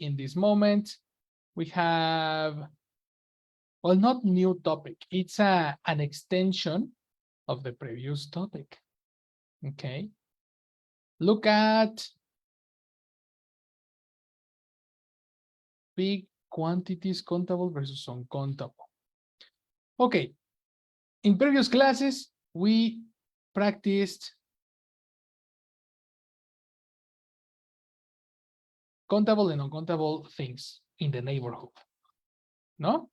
in this moment. We have, well, not new topic. It's an extension of the previous topic. Okay. Look at big quantities, countable versus uncountable. Okay. In previous classes, we practiced countable and uncountable things in the neighborhood. No?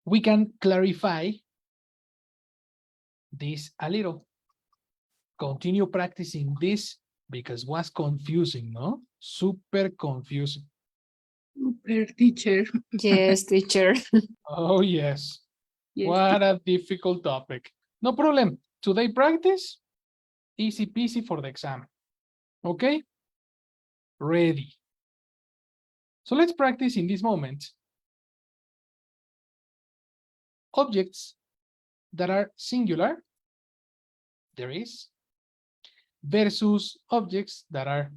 We can clarify this a little. Continue practicing this because it was confusing, no? Super confusing. Super teacher. Yes, teacher. Oh, yes. Yes. What a difficult topic. No problem. Today practice, easy peasy for the exam. Okay? Ready. So let's practice in this moment objects that are singular, there is, versus objects that are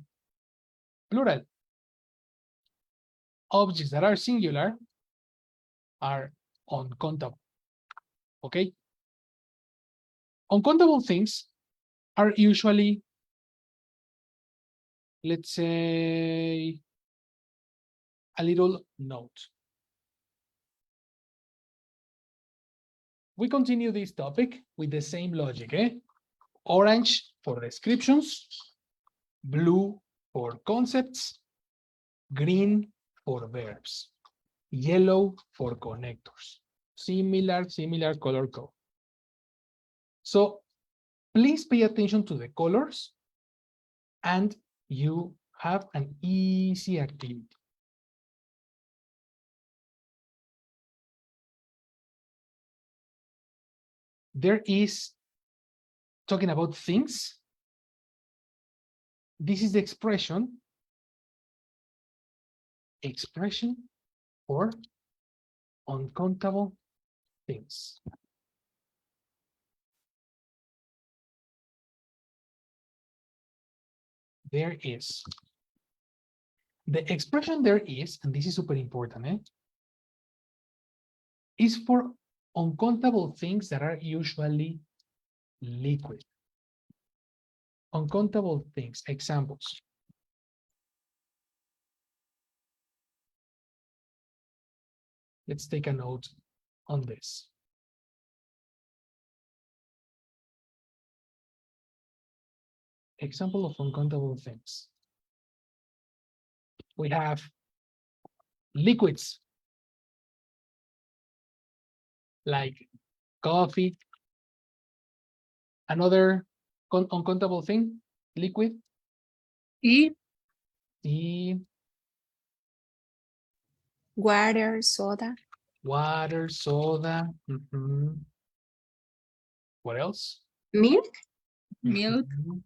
plural. Objects that are singular are uncountable. Okay? Uncountable things are usually, let's say, a little note. We continue this topic with the same logic, eh? Orange for descriptions, blue for concepts, green for verbs, yellow for connectors. Similar color code. So please pay attention to the colors and you have an easy activity. There is, talking about things, this is the expression for uncountable things. There is. The expression there is, and this is super important, is for uncountable things that are usually liquid. Uncountable things, examples. Let's take a note on this. Example of uncountable things. We have liquids like coffee. Another uncountable thing, liquid. Y Tea, Water, soda. water, soda. What else? Milk. milk, Mhm.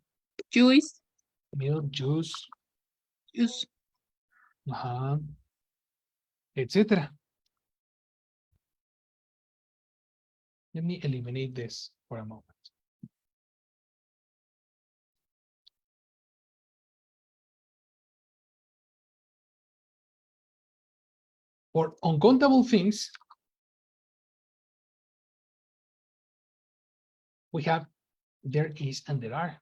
juice, Milk, juice, juice. etc. Let me eliminate this for a moment. For uncountable things, we have there is and there are.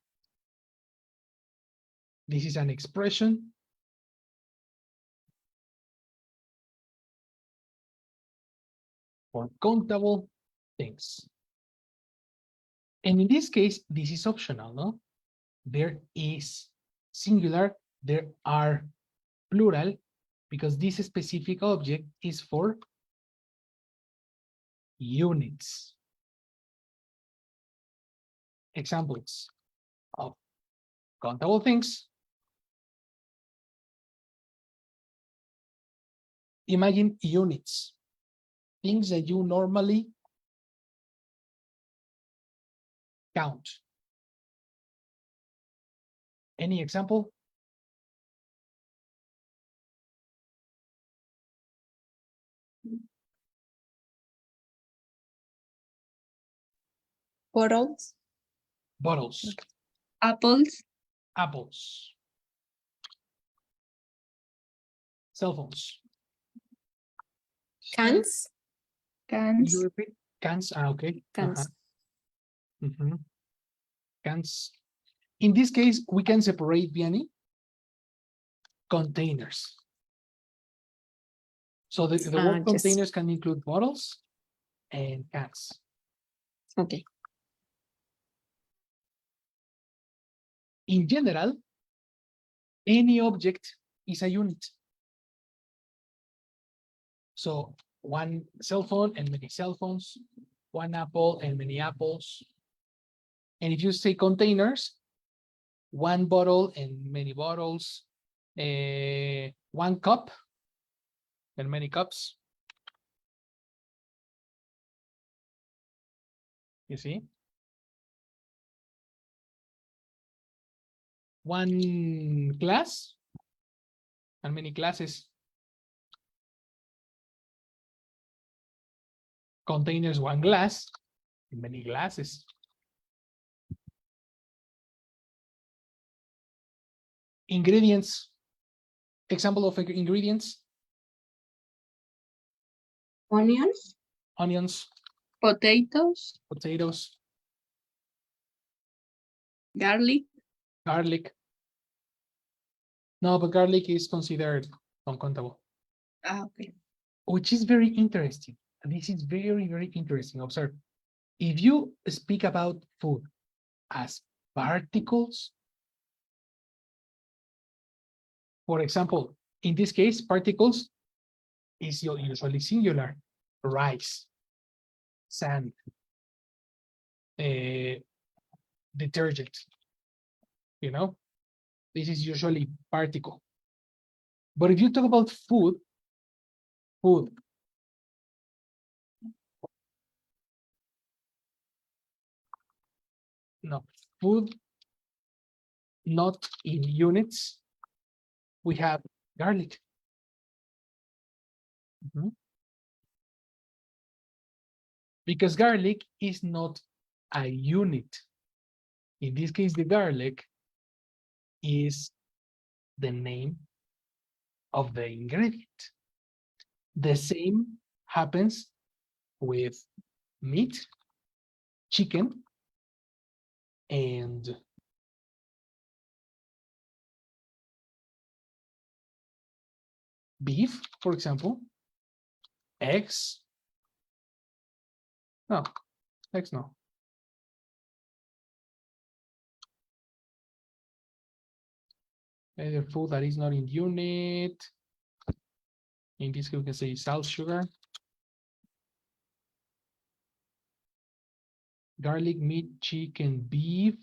This is an expression for countable things. And in this case, this is optional, no? There is singular, there are plural, because this specific object is for units. Examples of countable things. Imagine units, things that you normally count. Any example? Bottles. Bottles, Apples, apples. Cell phones. Cans. Cans. You repeat? Cans. Okay. Cans. Mhm. Cans. In this case, we can separate, Vianney, containers. So the word Yes. containers can include bottles and cans. Okay. In general, any object is a unit. So one cell phone and many cell phones, one apple and many apples. And if you say containers, one bottle and many bottles, one cup and many cups. You see? One class and many classes. Containers, one glass and many glasses. Ingredients. Example of ingredients: Onions. onions, Potatoes. potatoes, Garlic. garlic. No, but garlic is considered uncountable, Okay. which is very interesting. This is very, very interesting. Observe. If you speak about food as particles, for example, in this case, particles is usually singular. Rice, sand, detergent, you know, this is usually particle. But if you talk about food, no, food, not in units, we have garlic. Mhm. Because garlic is not a unit. In this case, the garlic is the name of the ingredient. The same happens with meat, chicken, and beef, for example, eggs. No, eggs no. Either food that is not in unit. In this case, we can say salt, sugar, garlic, meat, chicken, beef,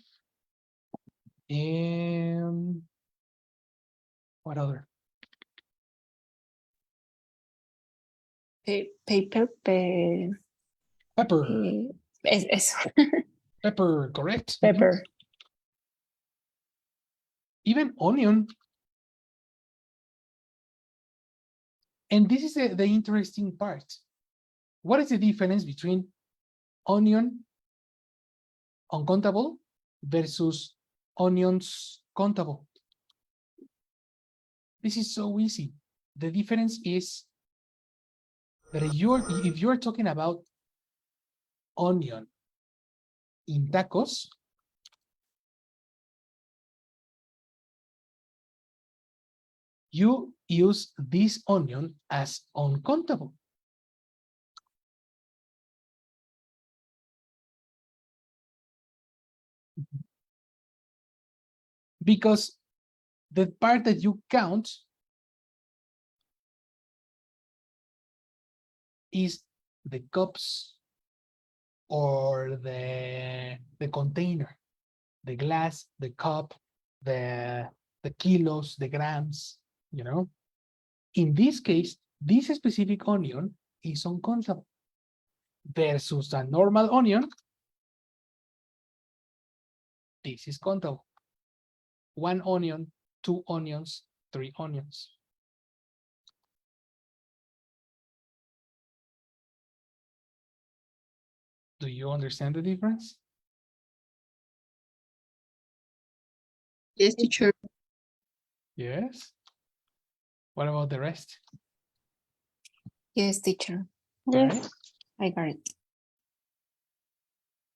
and what other? Paper. Pepper. Eso. Pepper, correct. Pepper. Even onion. And this is the interesting part. What is the difference between onion, uncountable, versus onions, countable? This is so easy. The difference is that if you're talking about onion in tacos, you use this onion as uncountable. Because the part that you count is the cups or the container, the glass, the cup, the kilos, the grams, you know. In this case, this specific onion is uncountable versus a normal onion. This is countable. One onion, two onions, three onions. Do you understand the difference? Yes, teacher. Yes. What about the rest? Yes, teacher. Right? I got it.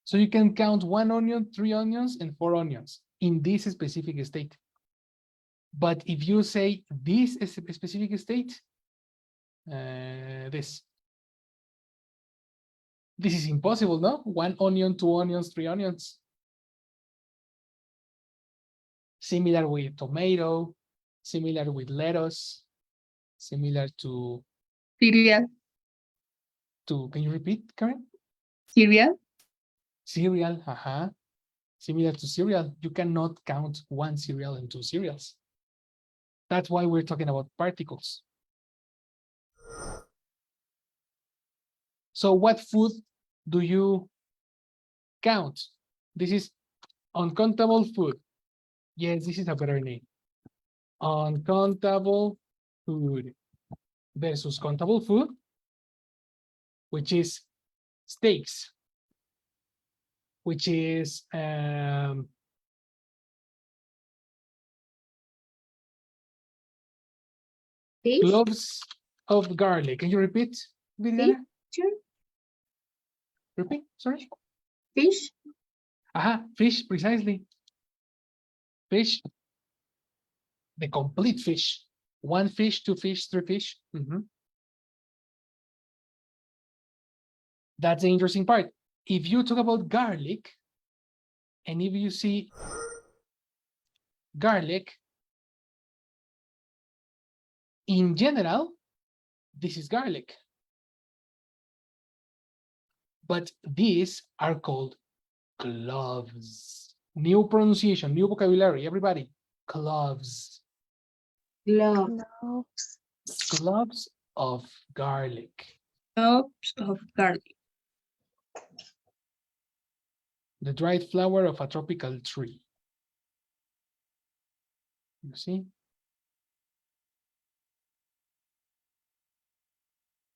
So you can count 1 onion, 3 onions, and 4 onions in this specific state. But if you say this is a specific state, this is impossible, no? 1 onion, 2 onions, 3 onions. Similar with tomato, similar with lettuce, similar to, Cereal. can you repeat, Karen? Cereal. Cereal, similar to cereal. You cannot count 1 cereal and 2 cereals. That's why we're talking about particles. So what food do you count? This is uncountable food. Yes, this is a better name. Uncountable food versus countable food, which is steaks, which is Fish. cloves of garlic. Can you repeat, Viridiana? Sure. Repeat, sorry. Fish. Fish, precisely. Fish, the complete fish. 1 fish, 2 fish, 3 fish. That's the interesting part. If you talk about garlic, and if you see garlic, in general, this is garlic. But these are called cloves. New pronunciation, new vocabulary, everybody. Cloves. Glove. Cloves of garlic. Cloves of garlic. The dried flower of a tropical tree. You see?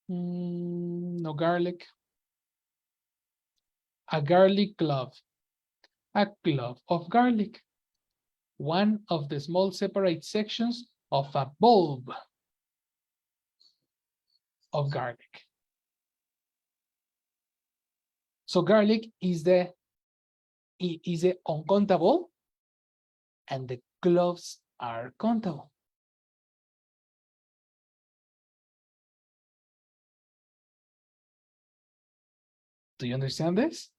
No garlic. A garlic clove. A clove of garlic. One of the small separate sections of a bulb of garlic. So garlic is the uncountable, and the cloves are countable. Do you understand this?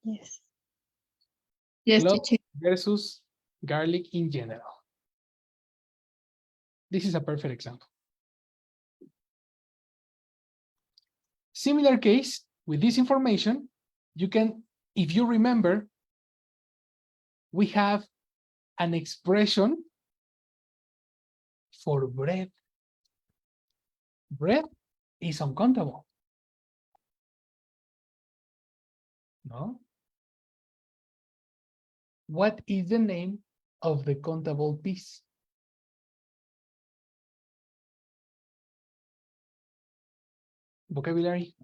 Yes. Yes, Clove teacher. versus garlic in general. This is a perfect example. Similar case with this information, you can, if you remember, we have an expression for bread. Bread is uncountable. No? What is the name of the countable piece? Vocabulary.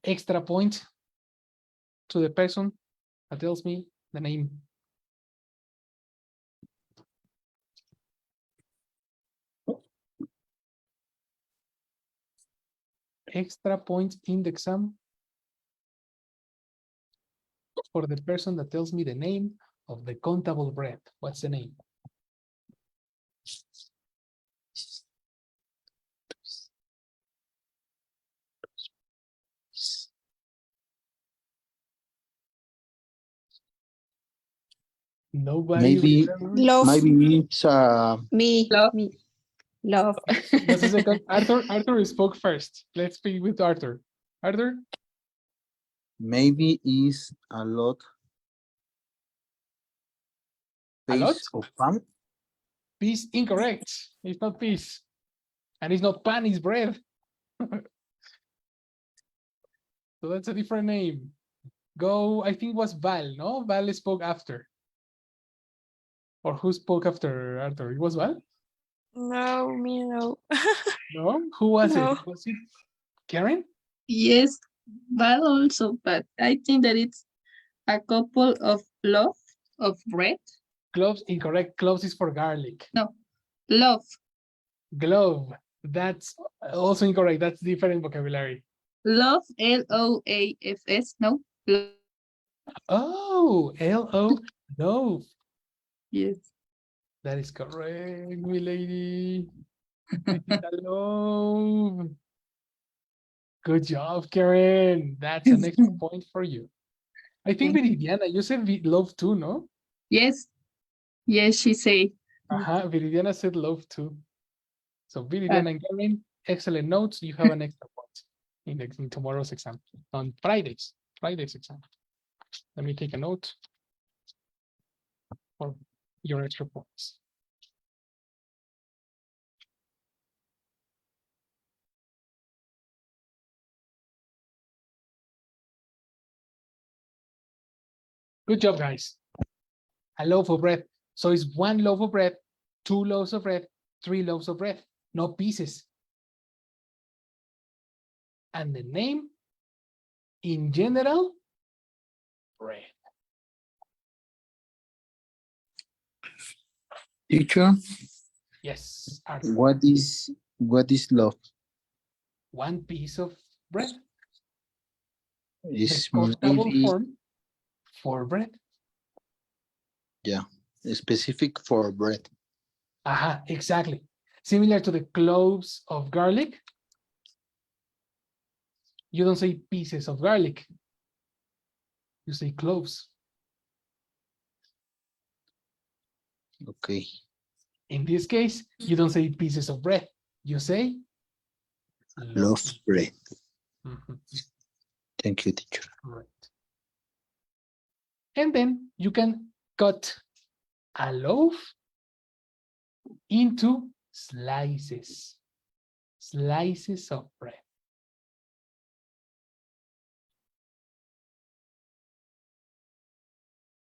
Extra point to the person that tells me the name. Extra point in the exam for the person that tells me the name of the countable bread. What's the name? Nobody Maybe remembers? Love. maybe it's Me. Love. Me. Love. Just a second. Arthur spoke first. Let's speak with Arthur. Arthur? maybe is a lot A lot? piece of pan. Piece incorrect. It's not piece. And it's not pan, it's bread. So that's a different name. Go, I think it was Val, no? Val spoke after. Or who spoke after Arthur? It was Val? No, me no. No? Who was No. it? Was it Karen? Yes, but also, but I think that it's a couple of loaf of bread. Cloves, incorrect. Cloves is for garlic. No. Love. Glove. That's also incorrect. That's different vocabulary. Love, L-O-A-F-S. No. Love. Oh, L-O, love. Yes. That is correct, my lady. This is a love. Good job, Karen. That's an extra point for you. I think Thank you. Viridiana, you said love too, no? Yes. Yes, she say. Viridiana said love too. So Uh, Viridiana and Karen, excellent notes. You have an extra point in tomorrow's exam. On Friday's exam. Let me take a note for your extra points. Good job, guys. A loaf of bread. So it's 1 loaf of bread, 2 loaves of bread, 3 loaves of bread, no pieces. And the name, in general, bread. Teacher, Yes, Arthur. what is love? 1 piece of bread. The Is countable maybe form for bread. specific for bread. Aha, exactly. Similar to the cloves of garlic. You don't say pieces of garlic. You say cloves. Okay. In this case, you don't say pieces of bread. You say Love bread. Mhm, Thank you, teacher. correct. And then you can cut a loaf into slices. Slices of bread.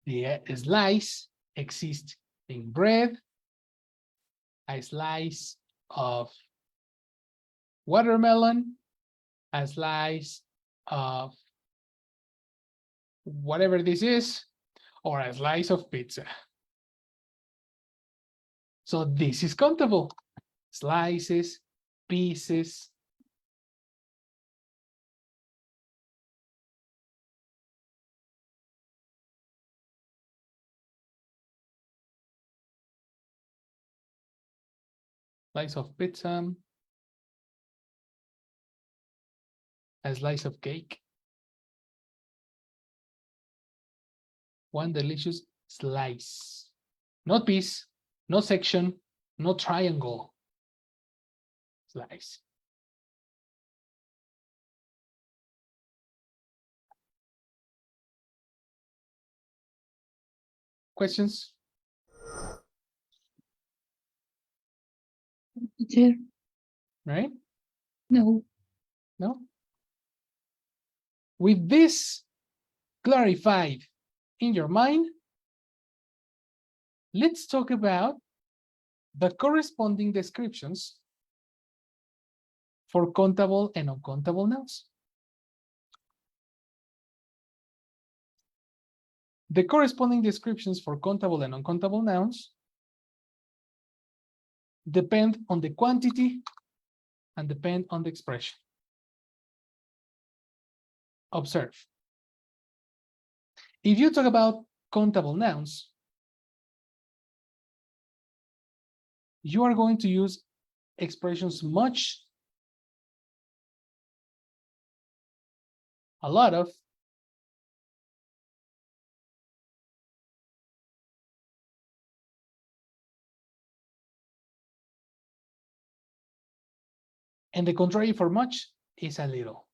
The slice exists in bread, a slice of watermelon, a slice of whatever this is, or a slice of pizza. So this is countable. Slices, pieces. Slice of pizza. A slice of cake. One delicious slice. Not piece, no section, no triangle. Slice. Questions? teacher. Right? No. No? With this clarified in your mind, let's talk about the corresponding descriptions for countable and uncountable nouns. The corresponding descriptions for countable and uncountable nouns depend on the quantity and depend on the expression. Observe. If you talk about countable nouns, you are going to use expressions much, a lot of, and the contrary for much is a little.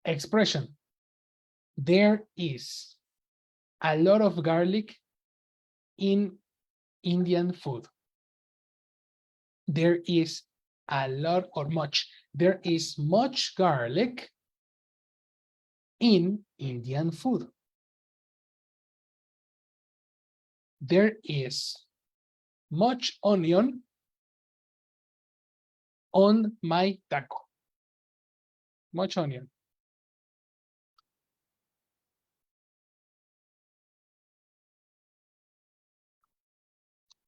Expression. There is a lot of garlic in Indian food. There is a lot or much. There is much garlic in Indian food. There is much onion on my taco. Much onion.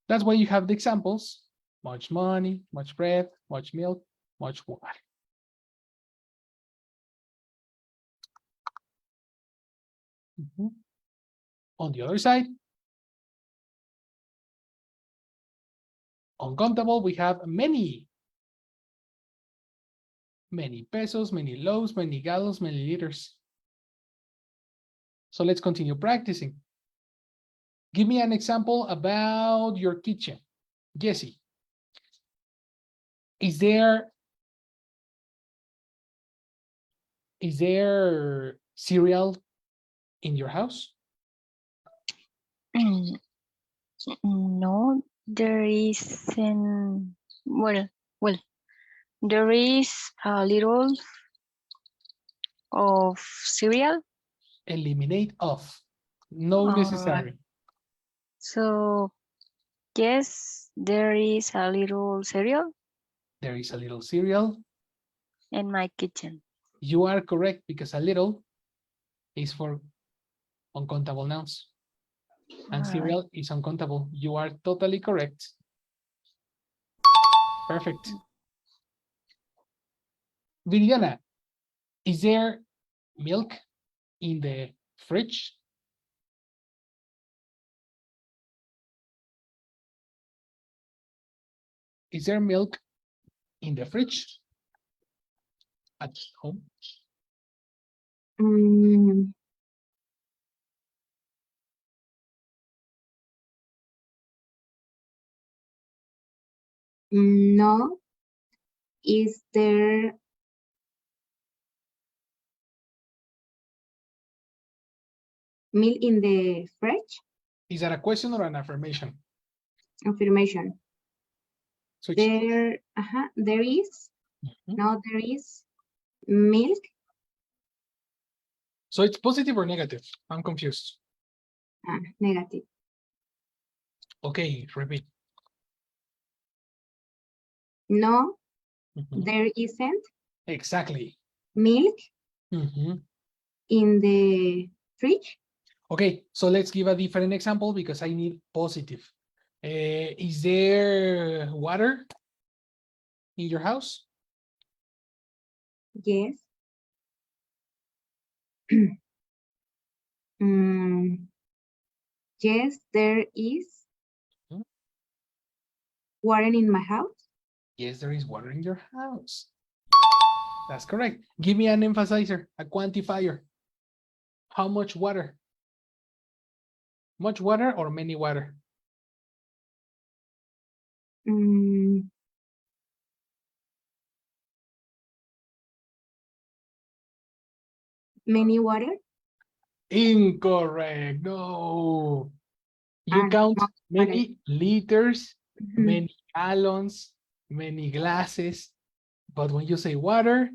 That's why you have the examples. Much money, much bread, much milk, much water. On the other side, uncountable, we have many. Many pesos, many loaves, many gallons, many liters. So let's continue practicing. Give me an example about your kitchen. Jessie, is there cereal in your house? No, there isn't. Well, there is a little of cereal. Eliminate off. No necessary. So, yes, there is a little cereal There is a little cereal. in my kitchen. You are correct because a little is for uncountable nouns. And Alright. cereal is uncountable. You are totally correct. Perfect. Viridiana, is there milk in the fridge? Is there milk in the fridge at home? No. Is there milk in the fridge? Is that a question or an affirmation? Affirmation. Switch. There is. Mhm. No, there is milk. So it's positive or negative? I'm confused. Negative. Okay, repeat. No, Mhm. there isn't Exactly. milk Mhm. in the fridge. Okay, so let's give a different example because I need positive. Is there water in your house? Yes. Yes, there is Mhm. water in my house. Yes, there is water in your house. That's correct. Give me an emphasizer, a quantifier. How much water? Much water or many water? Many water. Incorrect. No. You And count much many liters, Mhm. many gallons, many glasses. But when you say water,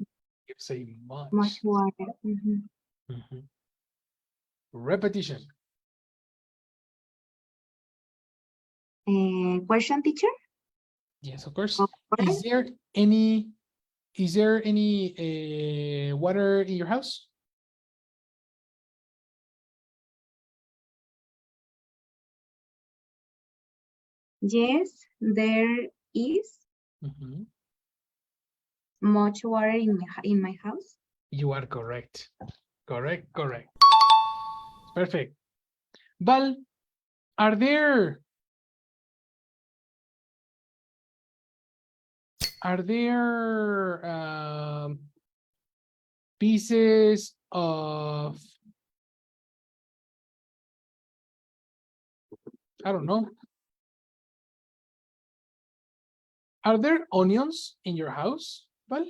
you say much. Much water. Mhm. Mhm. Repetition. Question, teacher? Yes, of course. Water? Is there any water in your house? Yes, there is Mhm. much water in my house. You are correct. Correct, correct. Perfect. Val, are there pieces of, I don't know. Are there onions in your house, Val?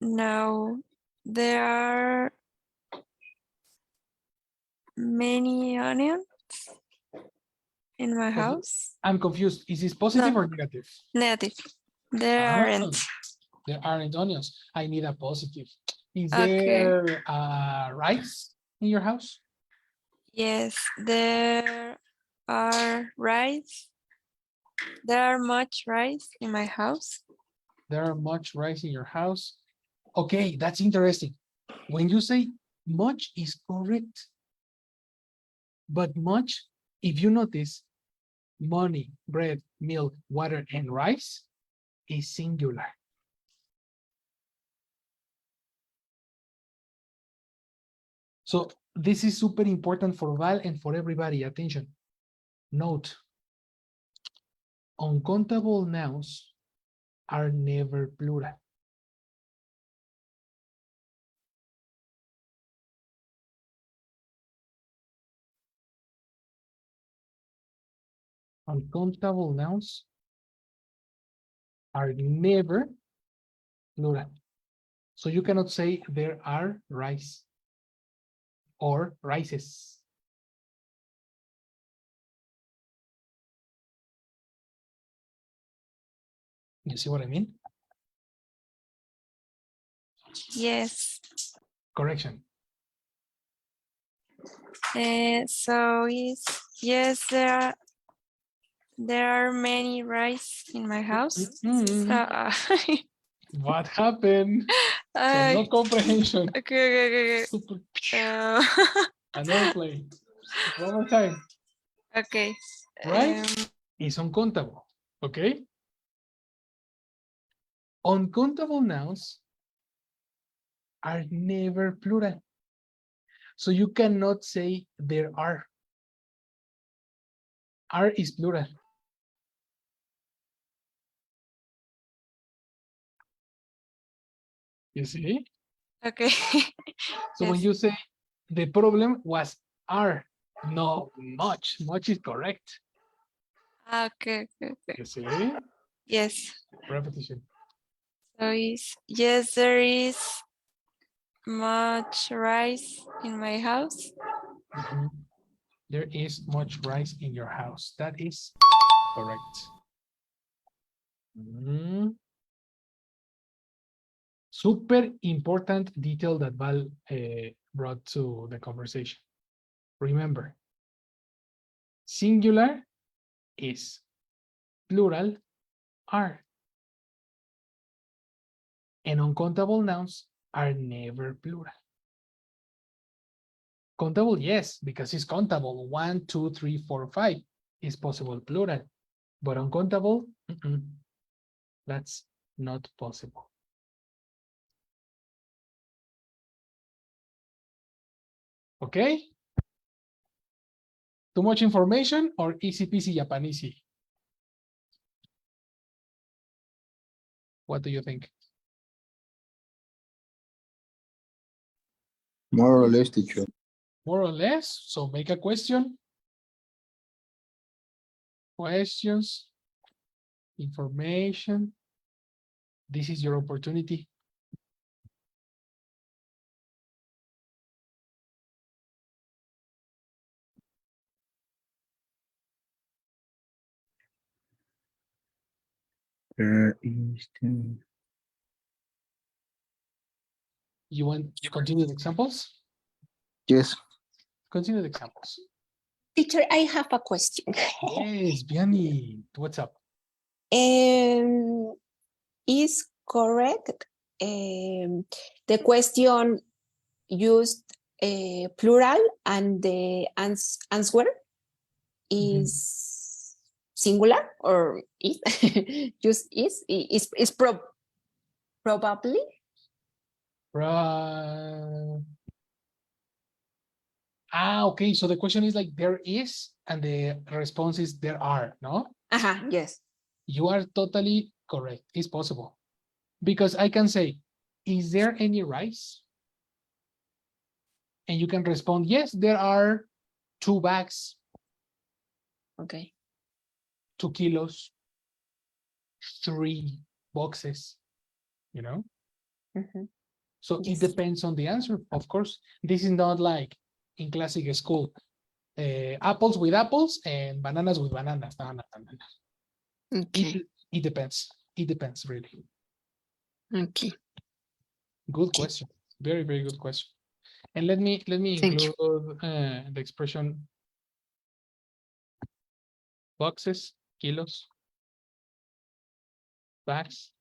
No, there are many onions in my house. I'm confused. Is this positive No. or negative? Negative. There Ah, aren't. there aren't onions. I need a positive. Is Okay. there rice in your house? Yes, there are rice. There are much rice in my house. There are much rice in your house. Okay, that's interesting. When you say much is correct, But much, if you notice, money, bread, milk, water, and rice is singular. So this is super important for Val and for everybody. Attention. Note, uncountable nouns are never plural. Uncountable nouns are never plural. So you cannot say there are rice or rices. You see what I mean? Yes. Correction. So is yes, there are many rice in my house. What happened? So no comprehension. Okay. Super. Uh, Another play. One more time. okay. Rice is uncountable. Okay? Uncountable nouns are never plural. So you cannot say there are. Are is plural. You see? Okay. So when Yes. you say the problem was are, no, much. Much is correct. Okay. You see? Yes. Repetition. So is yes, there is much rice in my house. Mhm. There is much rice in your house. That is correct. Mhm. Super important detail that Val brought to the conversation. Remember, singular is, plural are, and uncountable nouns are never plural. Countable, yes, because it's countable. 1, 2, 3, 4, 5 is possible plural, but uncountable, that's not possible. Okay? Too much information or easy peasy Japanese? What do you think? More or less, teacher. More or less. So make a question. Questions, information. This is your opportunity. There is two. You want to continue the examples? Yes. Continue the examples. Teacher, I have a question. Yes, Biani, what's up? Is correct the question used plural and the answer is singular or is just is probably Okay. So the question is like there is, and the response is there are, no? yes. You are totally correct. It's possible. Because I can say, is there any rice? And you can respond, yes, there are 2 bags, Okay. 2 kilos, 3 boxes, you know? So it Yes. depends on the answer, of course. This is not like in classic school, apples with apples and bananas with bananas. No. Okay. It depends. It depends, really. Okay. Good question. Very, very good question. And let me Thank you. include the expression boxes, kilos, bags.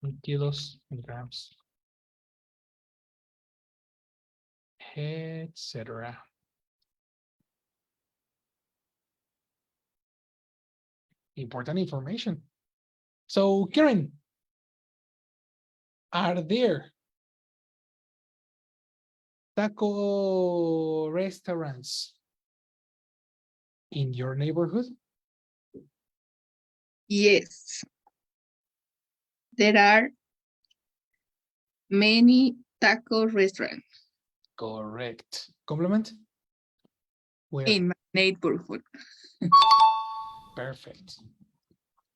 And kilos and grams. etc. Important information. So, Karen, are there taco restaurants in your neighborhood? Yes. There are many taco restaurants Correct. Complement? Where? in my neighborhood. Perfect.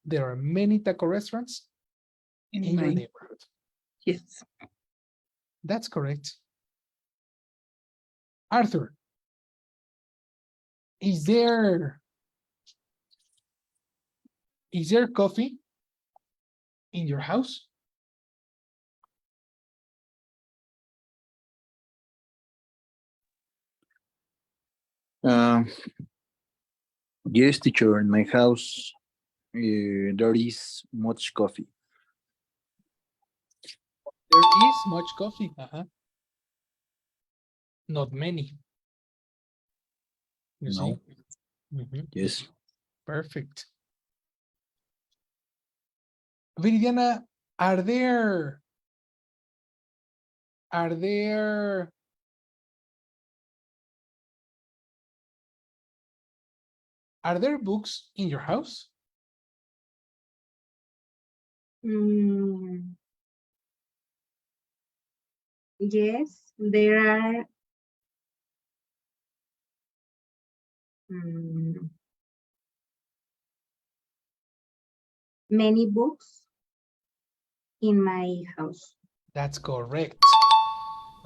There are many taco restaurants in your my neighborhood. yes. That's correct. Arthur, is there coffee in your house? Um, yes, teacher. In my house, there is much coffee. There is much coffee. Not many. You see? No. Mhm. Yes. Perfect. Viridiana, are there books in your house? Mm, yes, there are mm, many books in my house. That's correct.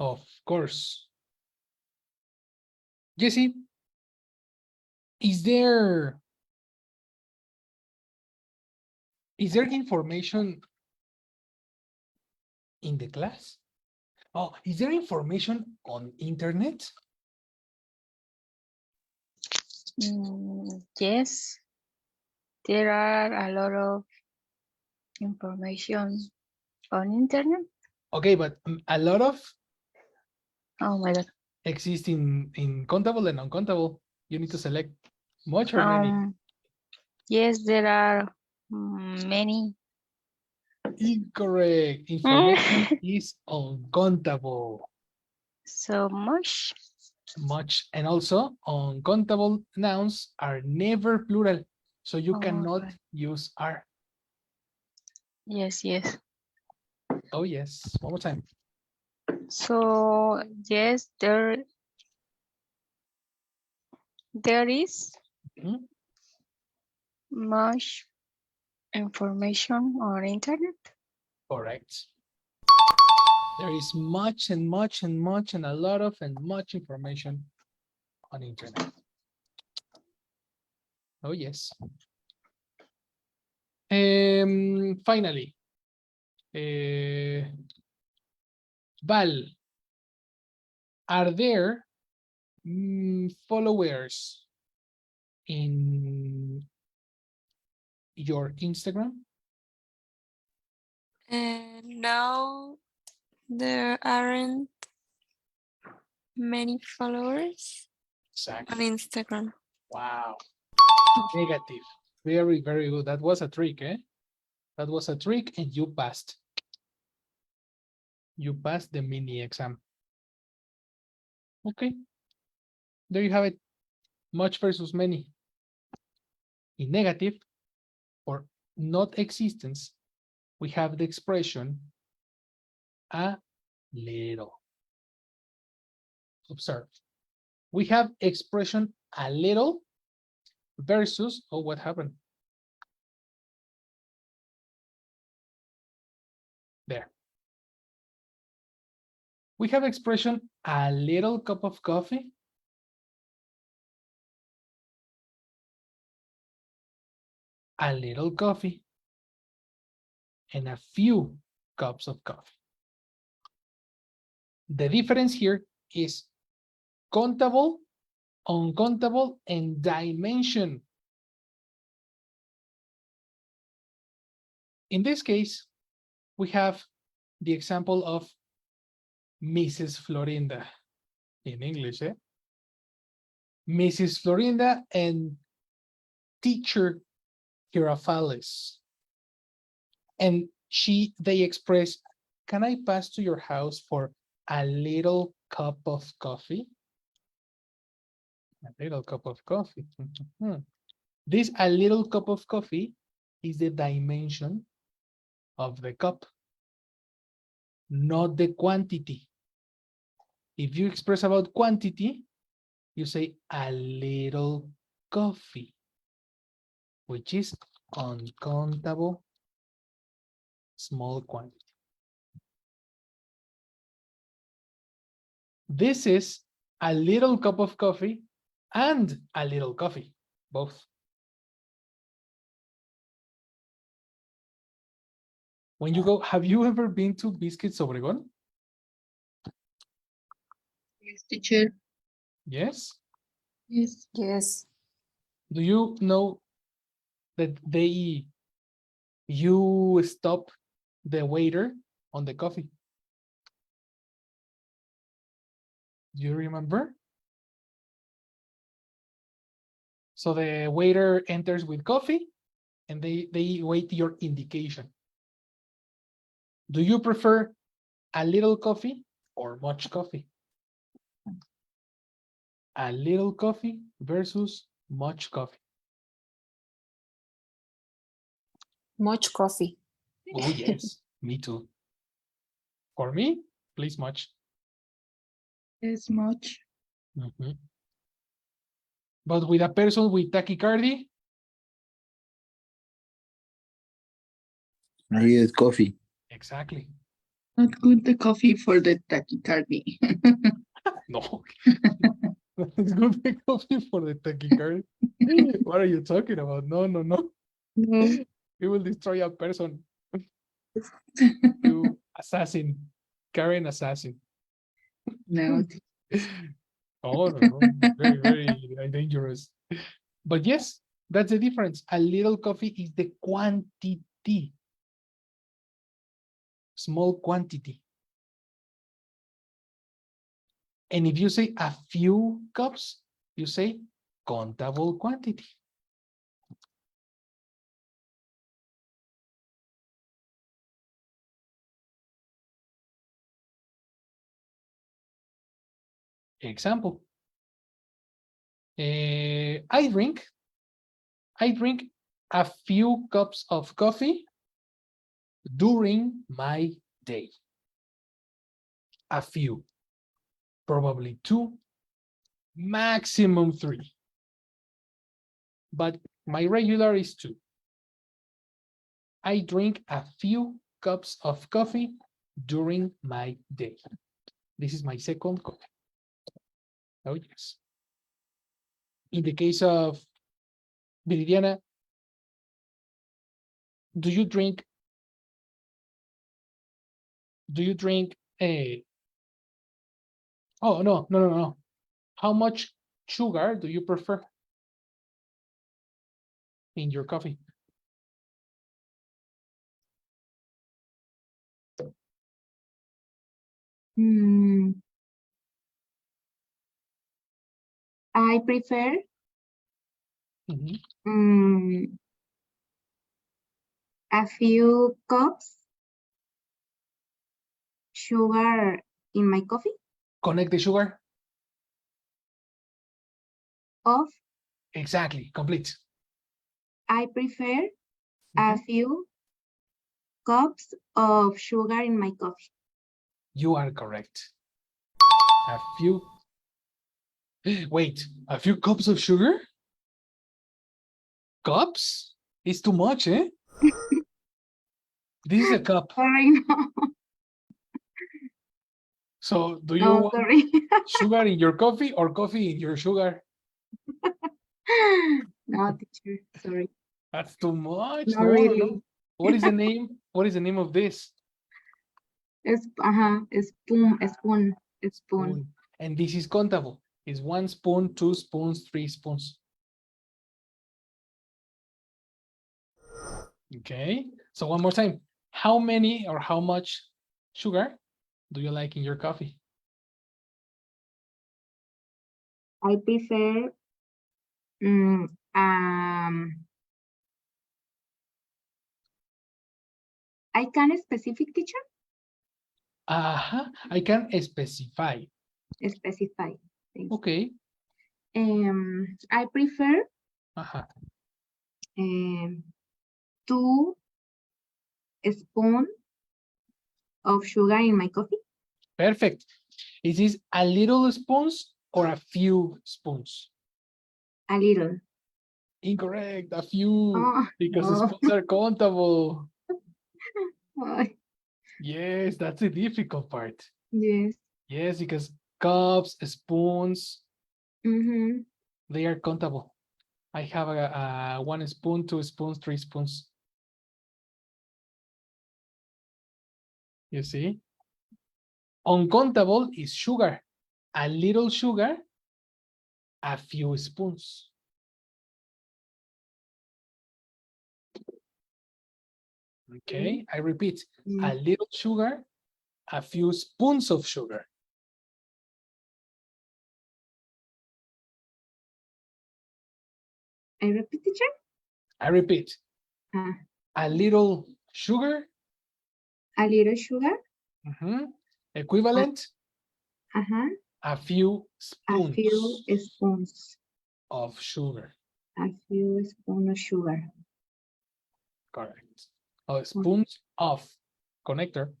Of course. Jesse, is there information in the class? Oh, is there information on internet? Yes, there are a lot of information on internet. Okay, but a lot of Oh my god. exist in countable and uncountable. You need to select much or many. Yes, there are many. Incorrect. Information is uncountable. So much. Much, and also uncountable nouns are never plural, so you cannot Okay. use are. Yes, yes. Oh yes, one more time. So yes, there is Mhm. much information on internet. Correct. There is much and much and much and a lot of and much information on internet. Oh yes. Finally, Val, are there followers in your Instagram? And now there aren't many followers on Exactly. Instagram. Wow. Negative. Very, very good. That was a trick, eh? That was a trick and you passed. You passed the mini exam. Okay. There you have it. Much versus many. In negative, or not existence, we have the expression a little. Observe. We have expression a little versus, oh, what happened? There. We have expression a little cup of coffee, a little coffee, and a few cups of coffee. The difference here is countable, uncountable, and dimension. In this case, we have the example of Mrs. Florinda. in English, eh? Mrs. Florinda and teacher Girafales. And they express, can I pass to your house for a little cup of coffee? A little cup of coffee. This a little cup of coffee is the dimension of the cup, not the quantity. If you express about quantity, you say a little coffee, which is uncountable small quantity. This is a little cup of coffee and a little coffee, both. When you go, have you ever been to Biscuits Obregón? Yes, teacher. Yes. Yes. Yes. Do you know that you stop the waiter on the coffee? Do you remember? So the waiter enters with coffee and they wait your indication. Do you prefer a little coffee or much coffee? A little coffee versus much coffee. Much coffee. Oh, yes, me too. For me, please much. Yes, much. Mhm. But with a person with tachycardia, I get coffee. exactly. Not good the coffee for the tachycardia. No. It's good to coffee for the tachycardia. What are you talking about? No, no, no. No. It will destroy a person. You assassin, Karen assassin. No. Oh, no, no. Very, very dangerous. But yes, that's the difference. A little coffee is the quantity, small quantity. And if you say a few cups, you say countable quantity. Example. I drink a few cups of coffee during my day. A few, probably 2, maximum 3. But my regular is 2. I drink a few cups of coffee during my day. This is my second coffee. Oh, yes. In the case of Viridiana, do you drink a oh no. How much sugar do you prefer in your coffee? I prefer Mhm. a few cups sugar in my coffee Connect the sugar. of Exactly, complete. I prefer a Mhm. few cups of sugar in my coffee. You are correct. A few. Wait, a few cups of sugar? Cups? It's too much, eh? This is a cup. Sorry, no, So do you no, want sorry. sugar in your coffee or coffee in your sugar? No, teacher, sorry. That's too much. Not No, no, really. no. What is the name? What is the name of this? Spoon. Spoon. And this is countable. It's 1 spoon, 2 spoons, 3 spoons. Okay. So one more time. How many or how much sugar do you like in your coffee? I prefer I can specific teacher I can specify. specify. Thanks. Okay. I prefer Uh-huh. 2 spoons of sugar in my coffee. Perfect. Is this a little spoons or a few spoons? A little. Incorrect. A few. Oh, Because no. spoons are countable. Oh, Yes, that's the difficult part. yes. Yes, because cups, spoons, Mm-hmm. they are countable. I have a 1 spoon, 2 spoons, 3 spoons. You see? Uncountable is sugar. A little sugar, a few spoons. Okay, I repeat, a little sugar, a few spoons of sugar. I repeat, teacher. I repeat, a little sugar, A little sugar. equivalent, Uh-huh. a few A spoons few spoons. of sugar. A few spoons of sugar. Correct. Oh, spoons of connector.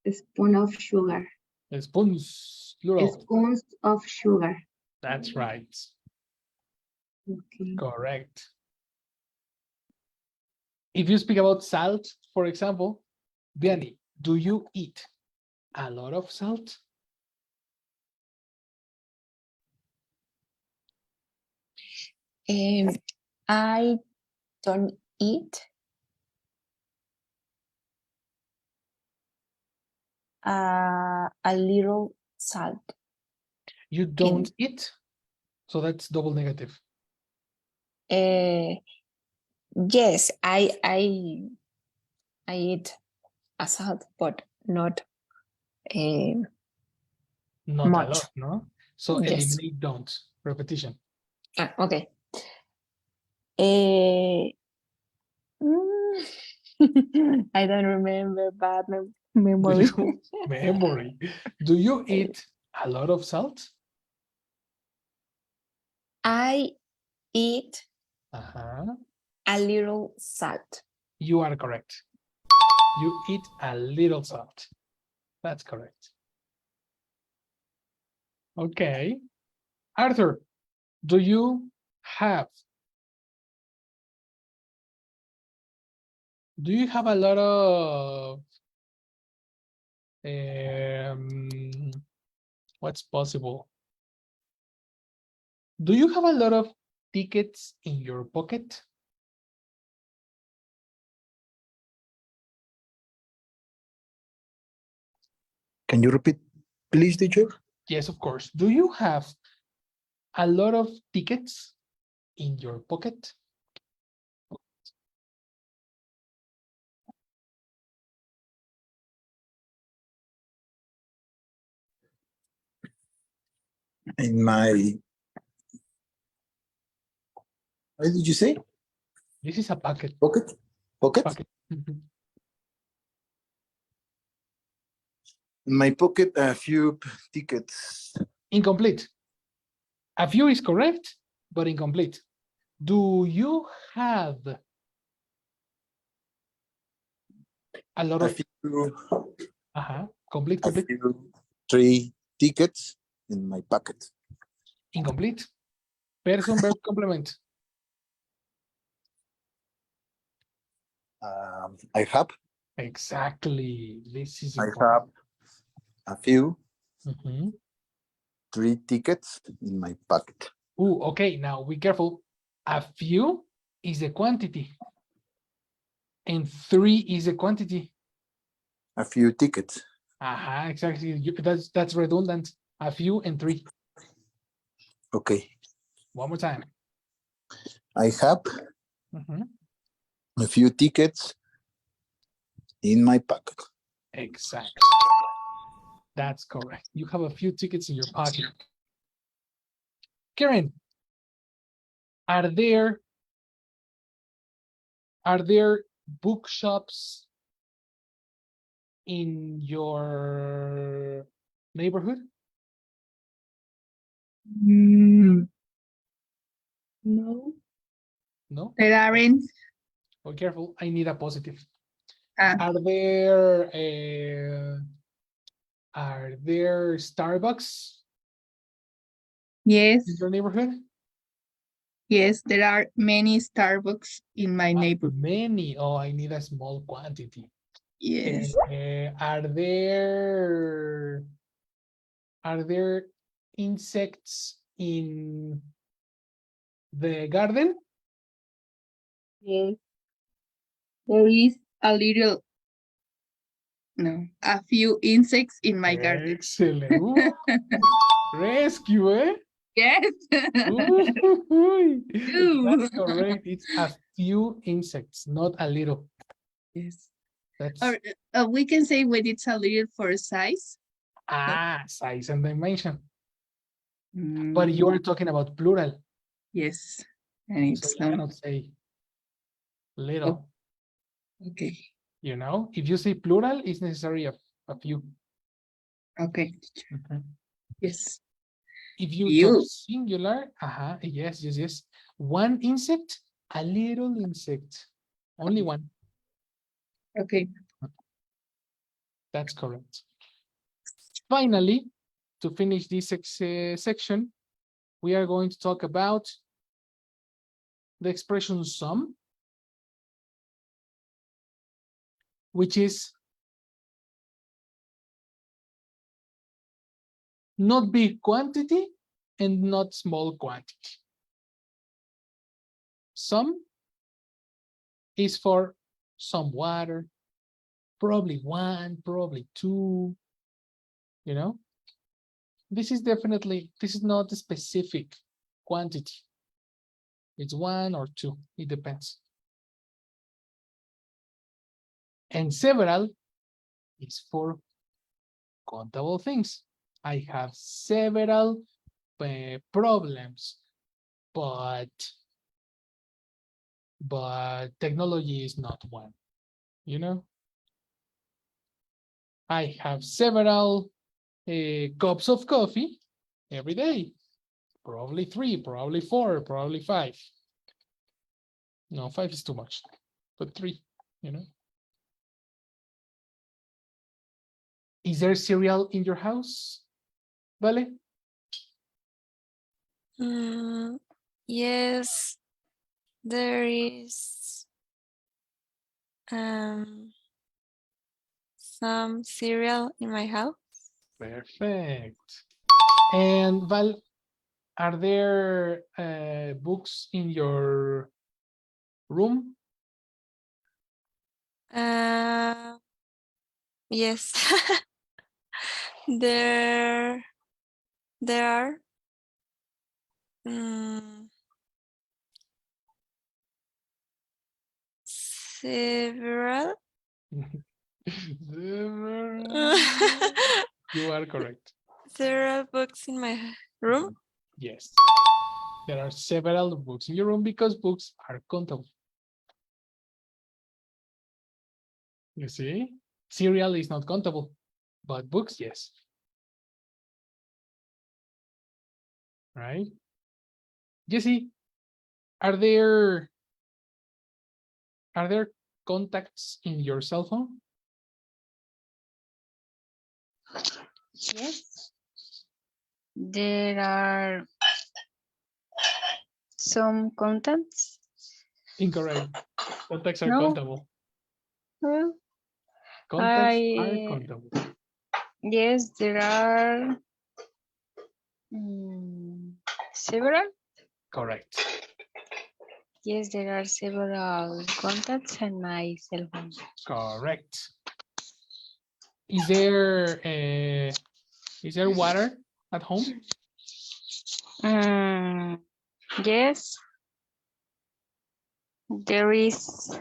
A spoon of sugar. Spoons, plural. Spoons of sugar. That's right. Okay. Correct. If you speak about salt, for example, Vianney, do you eat a lot of salt? I don't eat a little salt. You don't eat? So that's double negative. Yes, I eat a salt, but not Not much. a lot, no? So Yes. eliminate don't. Repetition. Okay. I don't remember bad memory. Memory. Do you eat a lot of salt? I eat Uh-huh. a little salt. You are correct. You eat a little salt. That's correct. Okay. Arthur, do you have a lot of what's possible? Do you have a lot of tickets in your pocket? Can you repeat, please, teacher? Yes, of course. Do you have a lot of tickets in your pocket? In my, what did you say? This is a pocket. Pocket? Pocket? Pocket. Mhm. In my pocket, a few tickets. Incomplete. A few is correct, but incomplete. Do you have a lot A of few, complete, a few 3 tickets in my pocket. incomplete? Person, verb, complement. I have Exactly. This is I important. have a few Mhm. 3 tickets in my pocket. Ooh, okay. Now be careful. A few is the quantity, and 3 is the quantity. A few tickets. Exactly. That's redundant. A few and 3. Okay. One more time. I have Mhm. a few tickets in my pocket. Exactly. That's correct. You have a few tickets in your pocket. Karen, are there bookshops in your neighborhood? Mm, no, No? there aren't. Oh, careful. I need a positive. Ah, Are there Starbucks yes, in your neighborhood? yes, there are many Starbucks in my neighborhood. Many. Oh, I need a small quantity. Yes, Are there insects in the garden? yes, there is a few insects in my garden. Excellent. Ooh, rescue, eh? Yes. Ooh, Ooh. that's correct. It's a few insects, not a little. Yes. That's Or we can say when it's a little for size. size and dimension. But you are talking about plural, Yes, and so it's you cannot say little. okay. You know, if you say plural, it's necessary a few. Okay. Mhm. Yes. If you talk You. singular, yes. One insect, a little insect, only one. Okay. That's correct. Finally, to finish this section, we are going to talk about the expression some, which is not big quantity and not small quantity. Some is for some water, probably one, probably two, you know. This is not a specific quantity. It's one or two, it depends. And several is for countable things. I have several problems, but technology is not one, you know. I have several cups of coffee every day, probably 3, probably 4, probably 5. No, 5 is too much, but 3, you know. Is there cereal in your house, Vale? Yes, there is some cereal in my house. Perfect. And Val, are there books in your room? Yes, there are several. You are correct. Several books in my room. Yes. There are several books in your room because books are countable. You see? Cereal is not countable, but books, yes. Right? Jesse, are there contacts in your cell phone? Yes. There are some contents. Incorrect. Contacts are No. countable. Well, Contacts are countable. yes, there are several. Correct. Yes, there are several contacts in my cell phone. Correct. Is there water at home? Yes, there is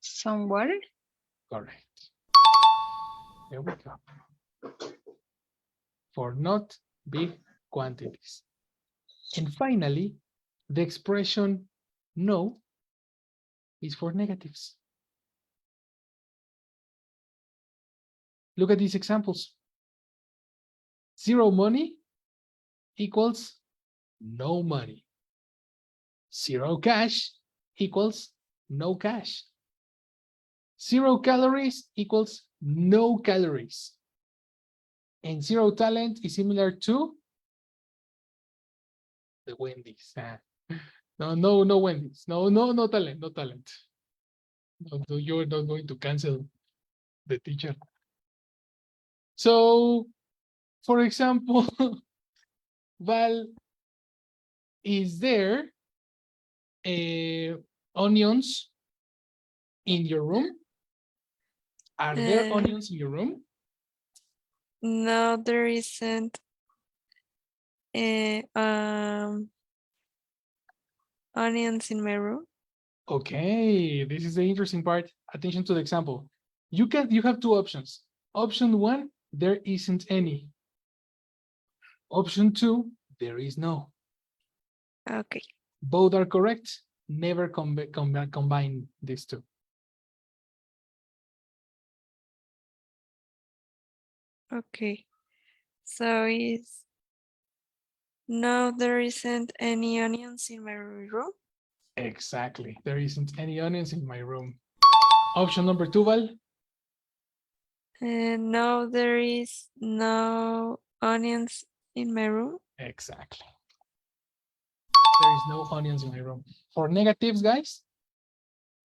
some water. Correct. There we go. for not big quantities. And finally, the expression no is for negatives. Look at these examples. 0 money equals no money. 0 cash equals no cash. 0 calories equals no calories. And 0 talent is similar to the Wendy's. No Wendy's. No talent, no talent. No, you're not going to cancel the teacher. So, for example, Val, is there onions in your room? Are there onions in your room? No, there isn't. Onions in my room. Okay, this is the interesting part. Attention to the example. You have 2 options. Option 1, there isn't any. Option 2, there is no. Okay. Both are correct. Never combine these 2. Okay. So it's no, there isn't any onions in my room. Exactly. There isn't any onions in my room. Option number 2, Val. No, there is no onions in my room. Exactly. There is no onions in my room. For negatives, guys,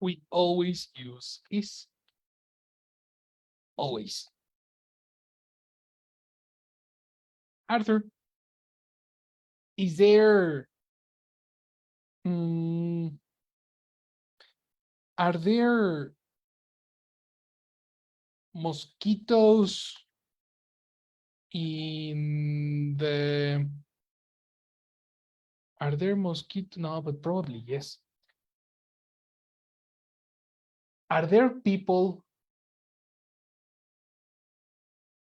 we always use is. Always. Arthur, is there are there mosquitoes in the are there mosquitoes? No, but probably yes. Are there people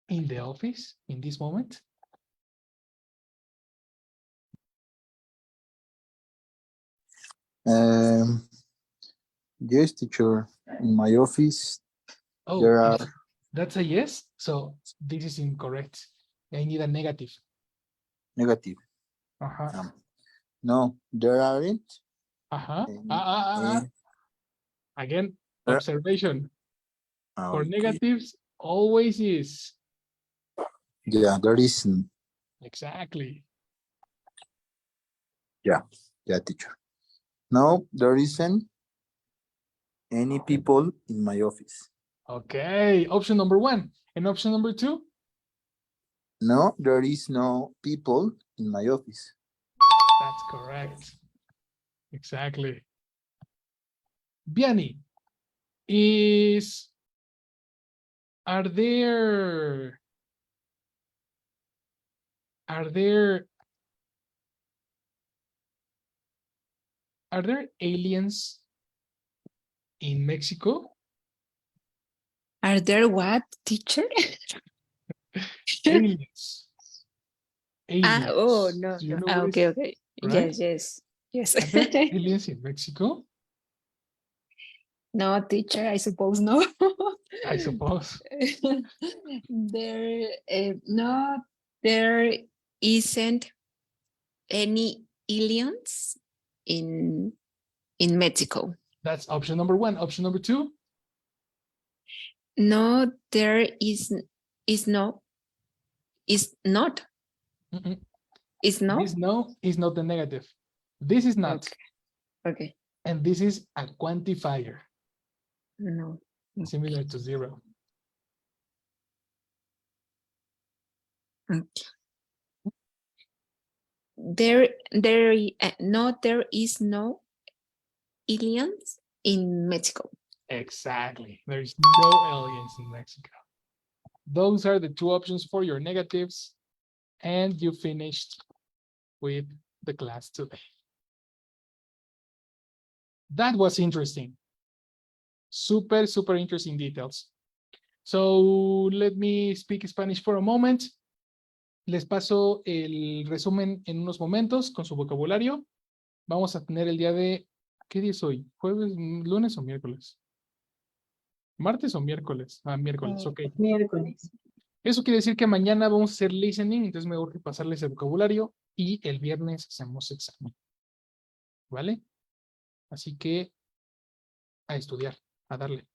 in the office in this moment? Yes, teacher. In my office, Oh, there are that's a yes. So this is incorrect. I need a negative. negative. No, there aren't. Again, There- observation. For Okay. negatives, always is. Yeah, there isn't. Exactly. Yeah, teacher. No, there isn't any people in my office. Okay, option number 1. And option number 2? No, there is no people in my office. That's correct. Exactly. Vianney, are there aliens in Mexico? Are there what, teacher? Aliens. Aliens. Oh, no. Do you know what Okay, is, okay. right? Yes. Are there aliens in Mexico? No, teacher, I suppose no. I suppose. No, there isn't any aliens in Mexico. That's option number 1. Option number 2? No, there is no is not. Mm-mm. Is no. This no is not the negative. This is not. Okay. And this is a quantifier, No. similar to 0. There is no aliens in Mexico. Exactly. There is no aliens in Mexico. Those are the 2 options for your negatives. And you finished with the class today. That was interesting. Super interesting details. So let me speak Spanish for a moment. Les paso el resumen en unos momentos con su vocabulario. Vamos a tener el día de... ¿Qué día es hoy? ¿Jueves, lunes o miércoles? ¿Martes o miércoles? Ah, miércoles, ok. Miércoles. Eso quiere decir que mañana vamos a hacer listening, entonces me urge pasarles el vocabulario y el viernes hacemos examen. ¿Vale? Así que a estudiar, a darle.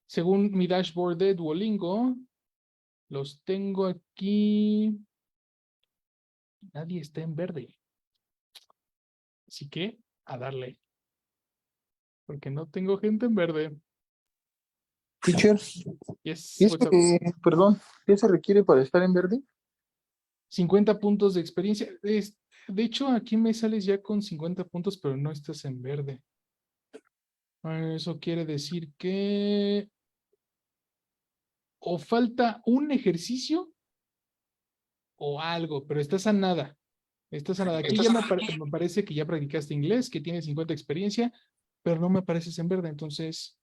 Según mi dashboard de Duolingo, los tengo aquí. Nadie está en verde. Así que a darle. Porque no tengo gente en verde. Teacher, Yes, ¿qué what's up? perdón, ¿qué se requiere para estar en verde? 50 puntos de experiencia. De hecho, aquí me sales ya con 50 puntos, pero no estás en verde. Eso quiere decir que o falta un ejercicio o algo, pero estás a nada. Estás a nada. Aquí ya me parece que ya practicaste inglés, que tienes 50 de experiencia, pero no me apareces en verde. Entonces,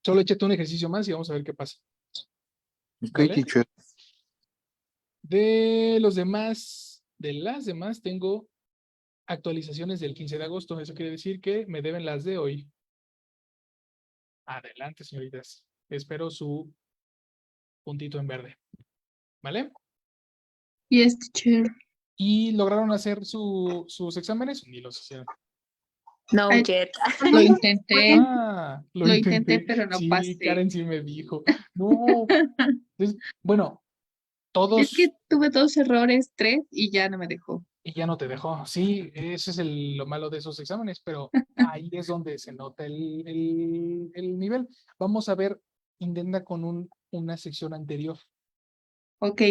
solo échate un ejercicio más y vamos a ver qué pasa. Ok, ¿Vale? teacher. De los demás, de las demás, tengo actualizaciones del 15 de agosto. Eso quiere decir que me deben las de hoy. Adelante, señoritas. Espero su puntito en verde. ¿Vale? Yes, teacher. ¿Y lograron hacer sus exámenes? Ni los hicieron. No Ay, yet. Lo intenté, Lo intenté. pero no Sí, pasé. Karen sí me dijo. No. Bueno, todos. Es que tuve 2 errores, 3, y ya no me dejó. Y ya no te dejó. Sí, ese es lo malo de esos exámenes, pero ahí es donde se nota el nivel. Vamos a ver, intenta con una sección anterior. Ok,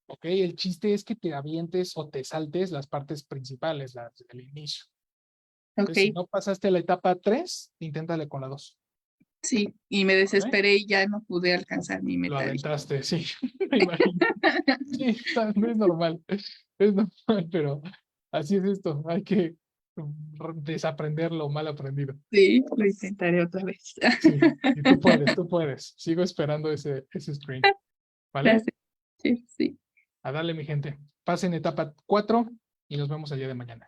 Ok, el chiste es que te avientes o te saltes las partes principales, las del inicio. Entonces, si ok, no pasaste la etapa 3, inténtale con la 2. sí. Y me desesperé y ya no pude alcanzar mi Lo meta. aventaste, sí, me imagino. Sí, no es normal, es normal, pero así es esto, hay que desaprender lo mal aprendido. Sí, lo intentaré otra vez. Sí, y tú puedes. Sigo esperando ese screen, ¿vale? Gracias. Sí, sí. A darle, mi gente. Pasen etapa 4 y nos vemos el día de mañana.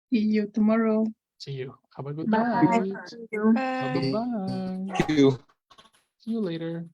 See you tomorrow. See you. Have a good Bye. night. Bye. Bye-bye. Thank you. See you later.